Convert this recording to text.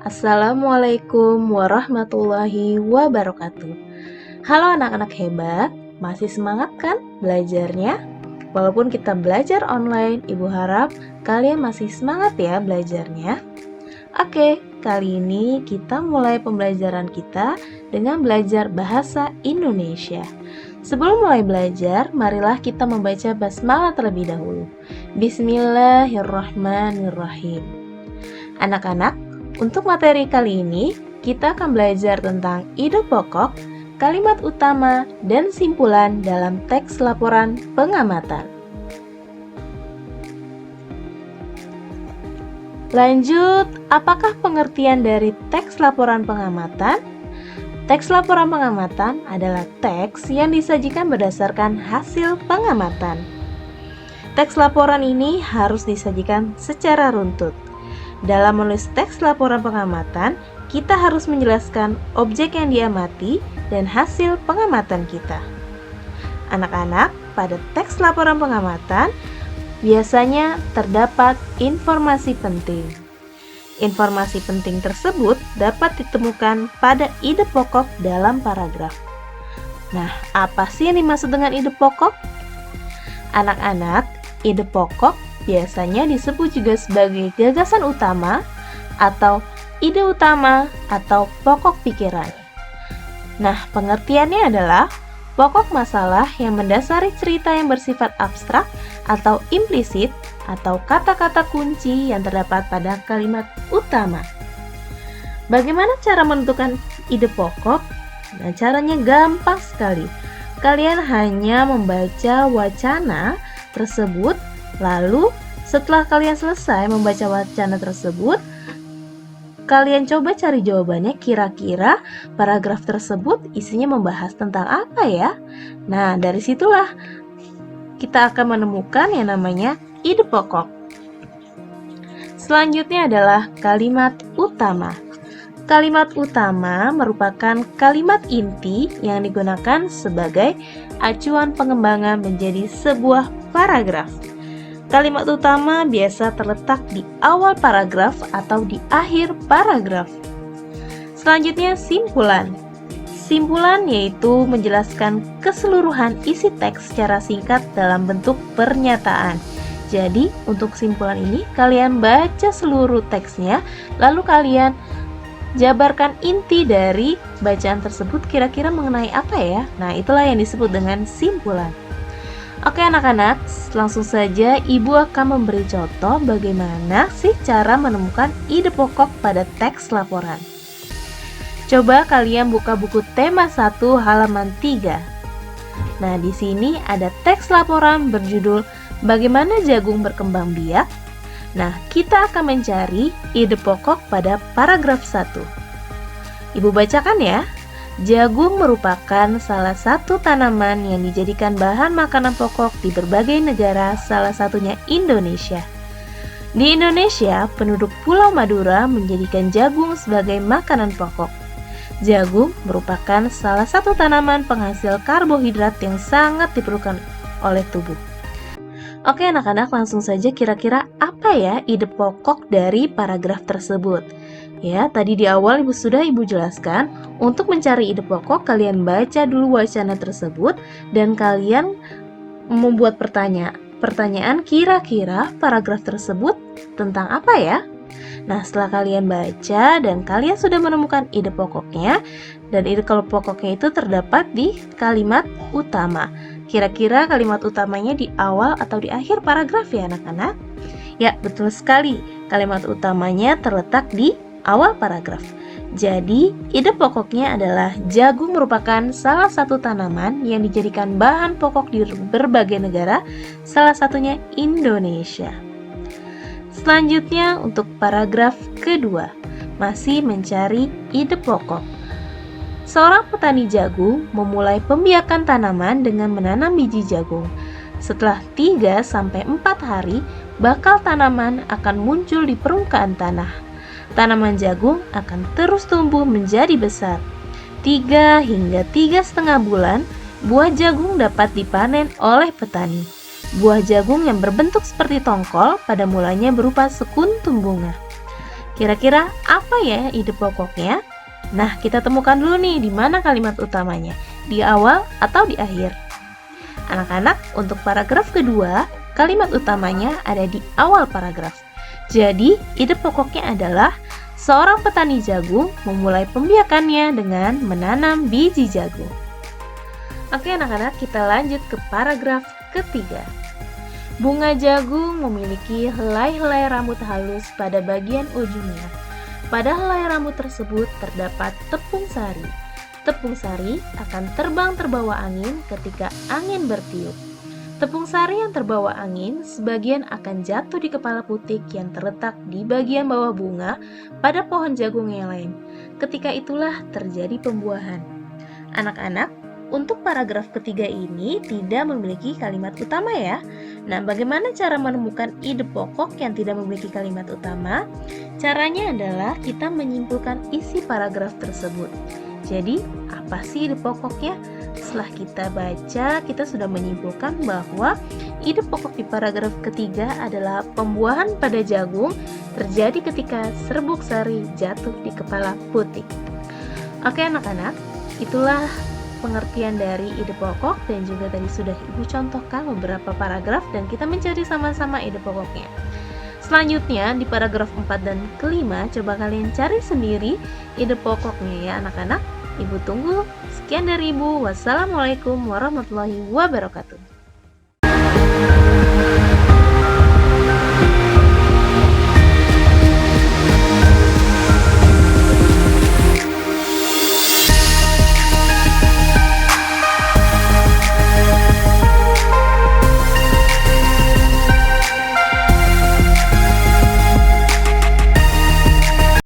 Assalamualaikum warahmatullahi wabarakatuh. Halo anak-anak hebat, masih semangat kan belajarnya? Walaupun kita belajar online, Ibu harap kalian masih semangat ya belajarnya. Oke, kali ini kita mulai pembelajaran kita dengan belajar bahasa Indonesia. Sebelum mulai belajar, marilah kita membaca basmalah terlebih dahulu. Bismillahirrahmanirrahim. Anak-anak, untuk materi kali ini, kita akan belajar tentang ide pokok, kalimat utama, dan simpulan dalam teks laporan pengamatan. Lanjut, apakah pengertian dari teks laporan pengamatan? Teks laporan pengamatan adalah teks yang disajikan berdasarkan hasil pengamatan. Teks laporan ini harus disajikan secara runtut. Dalam menulis teks laporan pengamatan, kita harus menjelaskan objek yang diamati dan hasil pengamatan kita. Anak-anak, pada teks laporan pengamatan, biasanya terdapat informasi penting. Informasi penting tersebut dapat ditemukan pada ide pokok dalam paragraf. Nah, apa sih yang dimaksud dengan ide pokok? Anak-anak, ide pokok biasanya disebut juga sebagai gagasan utama atau ide utama atau pokok pikiran. Nah, pengertiannya adalah pokok masalah yang mendasari cerita yang bersifat abstrak atau implisit atau kata-kata kunci yang terdapat pada kalimat utama. Bagaimana cara menentukan ide pokok? Nah, caranya gampang sekali. Kalian hanya membaca wacana tersebut. Lalu, setelah kalian selesai membaca wacana tersebut, kalian coba cari jawabannya, kira-kira paragraf tersebut isinya membahas tentang apa ya? Nah, dari situlah kita akan menemukan yang namanya ide pokok. Selanjutnya adalah kalimat utama. Kalimat utama merupakan kalimat inti yang digunakan sebagai acuan pengembangan menjadi sebuah paragraf. Kalimat utama biasa terletak di awal paragraf atau di akhir paragraf. Selanjutnya, simpulan. Simpulan yaitu menjelaskan keseluruhan isi teks secara singkat dalam bentuk pernyataan. Jadi, untuk simpulan ini kalian baca seluruh teksnya, lalu kalian jabarkan inti dari bacaan tersebut kira-kira mengenai apa ya? Nah, itulah yang disebut dengan simpulan. Oke anak-anak, langsung saja Ibu akan memberi contoh bagaimana sih cara menemukan ide pokok pada teks laporan. Coba kalian buka buku tema 1 halaman 3. Nah, di sini ada teks laporan berjudul Bagaimana Jagung Berkembang Biak. Nah, kita akan mencari ide pokok pada paragraf 1. Ibu bacakan ya. Jagung merupakan salah satu tanaman yang dijadikan bahan makanan pokok di berbagai negara, salah satunya Indonesia. Di Indonesia, penduduk Pulau Madura menjadikan jagung sebagai makanan pokok. Jagung merupakan salah satu tanaman penghasil karbohidrat yang sangat diperlukan oleh tubuh. Oke anak-anak, langsung saja kira-kira apa ya ide pokok dari paragraf tersebut? Ya, tadi di awal sudah Ibu jelaskan, untuk mencari ide pokok kalian baca dulu wacana tersebut dan kalian membuat pertanyaan kira-kira paragraf tersebut tentang apa ya? Nah, setelah kalian baca dan kalian sudah menemukan ide pokoknya, dan ide pokoknya itu terdapat di kalimat utama. Kira-kira kalimat utamanya di awal atau di akhir paragraf ya anak-anak? Ya, betul sekali. Kalimat utamanya terletak di awal paragraf. Jadi, ide pokoknya adalah jagung merupakan salah satu tanaman yang dijadikan bahan pokok di berbagai negara, salah satunya Indonesia. Selanjutnya untuk paragraf kedua, masih mencari ide pokok. Seorang petani jagung memulai pembiakan tanaman dengan menanam biji jagung. Setelah 3-4 hari, bakal tanaman akan muncul di permukaan tanah. Tanaman jagung akan terus tumbuh menjadi besar. 3 hingga 3,5 bulan, buah jagung dapat dipanen oleh petani. Buah jagung yang berbentuk seperti tongkol pada mulanya berupa sekuntum bunga. Kira-kira apa ya ide pokoknya? Nah, kita temukan dulu nih di mana kalimat utamanya, di awal atau di akhir. Anak-anak, untuk paragraf kedua, kalimat utamanya ada di awal paragraf. Jadi, ide pokoknya adalah seorang petani jagung memulai pembiakannya dengan menanam biji jagung. Oke anak-anak, kita lanjut ke paragraf ketiga. Bunga jagung memiliki helai-helai rambut halus pada bagian ujungnya. Pada helai rambut tersebut terdapat tepung sari. Tepung sari akan terbang terbawa angin ketika angin bertiup. Tepung sari yang terbawa angin sebagian akan jatuh di kepala putik yang terletak di bagian bawah bunga pada pohon jagung yang lain. Ketika itulah terjadi pembuahan. Anak-anak, untuk paragraf ketiga ini tidak memiliki kalimat utama ya. Nah, bagaimana cara menemukan ide pokok yang tidak memiliki kalimat utama? Caranya adalah kita menyimpulkan isi paragraf tersebut. Jadi, apa sih ide pokoknya? Setelah kita baca, kita sudah menyimpulkan bahwa ide pokok di paragraf ketiga adalah pembuahan pada jagung terjadi ketika serbuk sari jatuh di kepala putik. Oke anak-anak, itulah pengertian dari ide pokok dan juga tadi sudah Ibu contohkan beberapa paragraf dan kita mencari sama-sama ide pokoknya. Selanjutnya di paragraf 4 dan kelima, coba kalian cari sendiri ide pokoknya ya anak-anak. Ibu tunggu. Sekian dari Ibu. Wassalamualaikum warahmatullahi wabarakatuh.